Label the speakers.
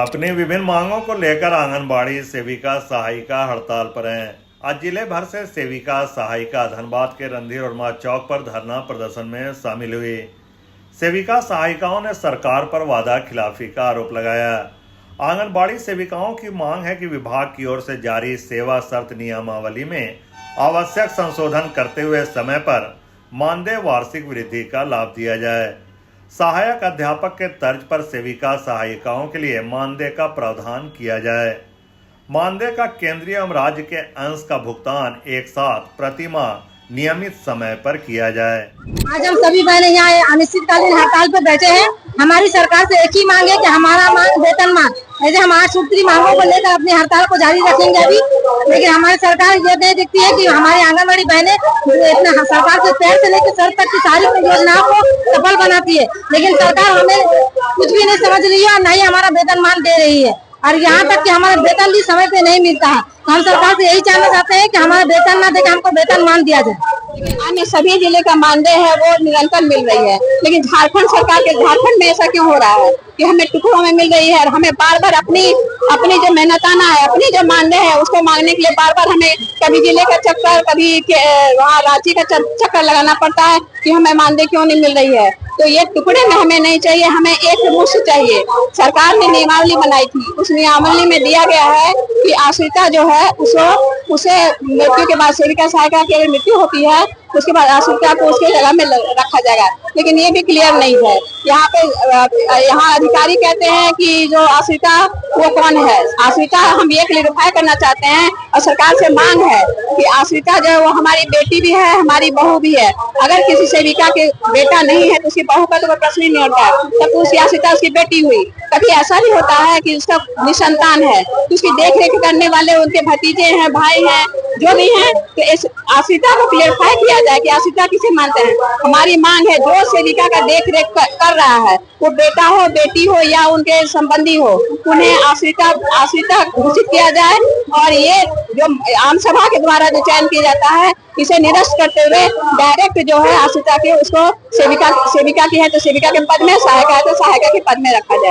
Speaker 1: अपनी विभिन्न मांगों को लेकर आंगनबाड़ी सेविका सहायिका हड़ताल पर हैं। आज जिले भर से सेविका सहायिका धनबाद के रणधीर वर्मा चौक पर धरना प्रदर्शन में शामिल हुई। सेविका सहायिकाओं ने सरकार पर वादा खिलाफी का आरोप लगाया। आंगनबाड़ी सेविकाओं की मांग है कि विभाग की ओर से जारी सेवा शर्त नियमावली में आवश्यक संशोधन करते हुए समय पर मानदेय वार्षिक वृद्धि का लाभ दिया जाए। सहायक अध्यापक के तर्ज पर सेविका सहायिकाओं के लिए मानदेय का प्रावधान किया जाए। मानदेय का केंद्रीय एवं राज्य के अंश का भुगतान एक साथ प्रति माह नियमित समय पर किया जाए।
Speaker 2: आज हम सभी बहनें यहाँ अनिश्चितकालीन हड़ताल पर बैठे हैं। हमारी सरकार से एक ही मांग है कि हमारा मांग वेतन मांग, ऐसे हम 8 सूत्री मांगों को लेकर अपनी हड़ताल को जारी रखेंगे अभी। लेकिन हमारी सरकार ये नहीं दिखती है कि हमारी आंगनबाड़ी बहनें इतना सरकार से पैर से लेकर सर तक की सारी योजनाओं को सफल बनाती है, लेकिन सरकार हमें कुछ भी नहीं समझ रही है और न ही हमारा वेतन मान दे रही है। और यहाँ तक कि हमारा वेतन भी समय पे नहीं मिलता है। तो हम सरकार से यही जानना चाहते हैं कि हमारा वेतन ना देकर हमको वेतन मान दिया जाए।
Speaker 3: अन्य सभी जिले का मानदेय है वो निरंतर मिल रही है, लेकिन झारखंड में ऐसा क्यों हो रहा है कि हमें टुकड़ों में मिल रही है और हमें बार बार अपनी जो मेहनताना है, अपनी जो मानदेय है उसको मांगने के लिए बार बार हमें कभी जिले का चक्कर, कभी वहाँ रांची का चक्कर लगाना पड़ता है कि हमें मानदेय क्यों नहीं मिल रही है। तो ये टुकड़े में हमें नहीं चाहिए, हमें एक मुश्त चाहिए। सरकार ने नियमावली बनाई थी, उस नियमावली में दिया गया है कि आश्रिता जो है उसे मृत्यु के बाद सेविका सहायिका की अगर मृत्यु होती है उसके बाद आश्रिता को उसके जगह में रखा जाएगा, लेकिन ये भी क्लियर नहीं है। यहाँ अधिकारी कहते हैं कि जो आश्रिता वो कौन है। आश्रिता हम ये क्लियरिफाई करना चाहते हैं और सरकार से मांग है कि आश्रिता जो है वो हमारी बेटी भी है, हमारी बहू भी है। अगर किसी सेविका के बेटा नहीं है तो उसकी बहू का तो कोई प्रश्न ही नहीं होता, तब उसकी आश्रिता उसकी बेटी हुई। कभी ऐसा भी होता है कि उसका निसंतान है तो उसकी देख रेख करने वाले उनके भतीजे हैं, भाई हैं, जो भी हैं, तो इस आश्रिता को क्लियरिफाई किया जाए कि आश्रिता किसे मानते हैं। हमारी मांग है जो सेविका का देख रेख कर रहा है, वो बेटा हो, बेटी हो या उनके संबंधी हो, उन्हें आश्रिता घोषित किया जाए। और ये जो आम सभा के द्वारा जो चयन किया जाता है इसे निरस्त करते हुए डायरेक्ट जो है आश्रिता के उसको सेविका की है तो सेविका के पद में, सहायिका है तो सहायिका के पद में रखा जाए।